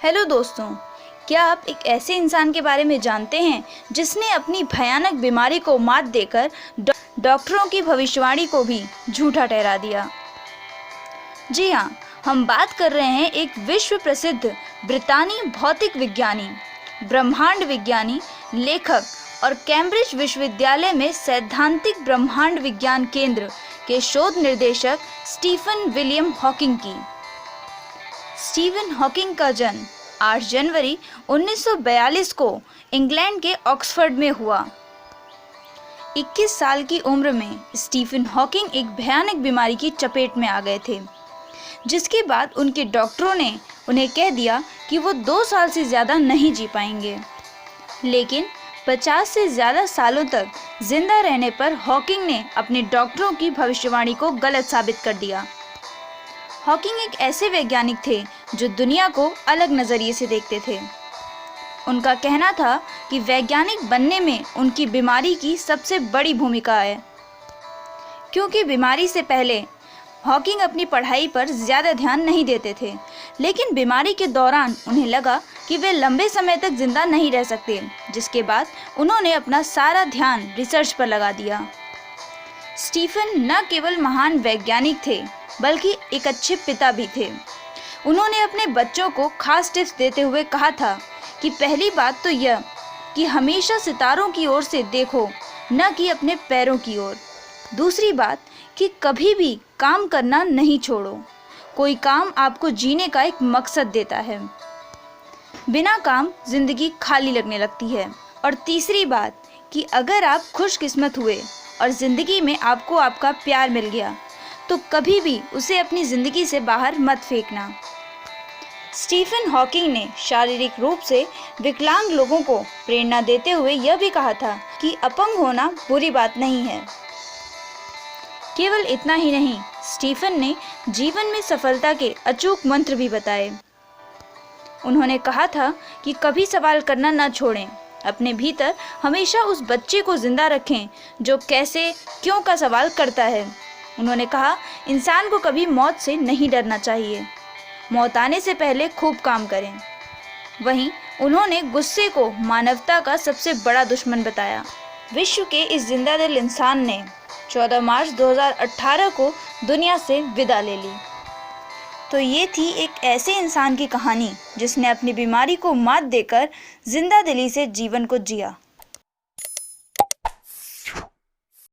Hello दोस्तों, क्या आप एक ऐसे इंसान के बारे में जानते हैं जिसने अपनी भयानक बीमारी को मात देकर डॉक्टरों की भविष्यवाणी को भी झूठा ठहरा दिया। जी हाँ, हम बात कर रहे हैं एक विश्व प्रसिद्ध ब्रितानी भौतिक विज्ञानी, ब्रह्मांड विज्ञानी, लेखक और कैम्ब्रिज विश्वविद्यालय में सैद्धांतिक ब्रह्मांड विज्ञान केंद्र के शोध निर्देशक स्टीफन विलियम हॉकिंग की। स्टीफन हॉकिंग का जन्म 8 जनवरी 1942 को इंग्लैंड के ऑक्सफोर्ड में हुआ। 21 साल की उम्र में स्टीफन हॉकिंग एक भयानक बीमारी की चपेट में आ गए थे, जिसके बाद उनके डॉक्टरों ने उन्हें कह दिया कि वो 2 साल से ज़्यादा नहीं जी पाएंगे। लेकिन 50 से ज़्यादा सालों तक जिंदा रहने पर हॉकिंग ने अपने डॉक्टरों की भविष्यवाणी को गलत साबित कर दिया। हॉकिंग एक ऐसे वैज्ञानिक थे जो दुनिया को अलग नज़रिए से देखते थे। उनका कहना था कि वैज्ञानिक बनने में उनकी बीमारी की सबसे बड़ी भूमिका है, क्योंकि बीमारी से पहले हॉकिंग अपनी पढ़ाई पर ज़्यादा ध्यान नहीं देते थे, लेकिन बीमारी के दौरान उन्हें लगा कि वे लंबे समय तक जिंदा नहीं रह सकते, जिसके बाद उन्होंने अपना सारा ध्यान रिसर्च पर लगा दिया। स्टीफन न केवल महान वैज्ञानिक थे, बल्कि एक अच्छे पिता भी थे। उन्होंने अपने बच्चों को खास टिप्स देते हुए कहा था कि पहली बात तो यह कि हमेशा सितारों की ओर से देखो, न कि अपने पैरों की ओर। दूसरी बात कि कभी भी काम करना नहीं छोड़ो। कोई काम आपको जीने का एक मकसद देता है। बिना काम जिंदगी खाली लगने लगती है। और तीसरी बात कि अगर आप खुशकिस्मत हुए और ज़िंदगी में आपको आपका प्यार मिल गया, तो कभी भी उसे अपनी ज़िंदगी से बाहर मत फेंकना। स्टीफन हॉकिंग ने शारीरिक रूप से विकलांग लोगों को प्रेरणा देते हुए यह भी कहा था कि अपंग होना बुरी बात नहीं है। केवल इतना ही नहीं, स्टीफन ने जीवन में सफलता के अचूक मंत्र भी बताए। उन्होंने कहा था कि कभी सवाल करना न छोड़ें। अपने भीतर हमेशा उस बच्चे को जिंदा रखें जो कैसे क्यों का सवाल करता है। उन्होंने कहा, इंसान को कभी मौत से नहीं डरना चाहिए। मौत आने से पहले खूब काम करें। वहीं उन्होंने गुस्से को मानवता का सबसे बड़ा दुश्मन बताया। विश्व के इस जिंदा दिल इंसान ने 14 मार्च 2018 को दुनिया से विदा ले ली। तो ये थी एक ऐसे इंसान की कहानी जिसने अपनी बीमारी को मात देकर जिंदा दिली से जीवन को जिया।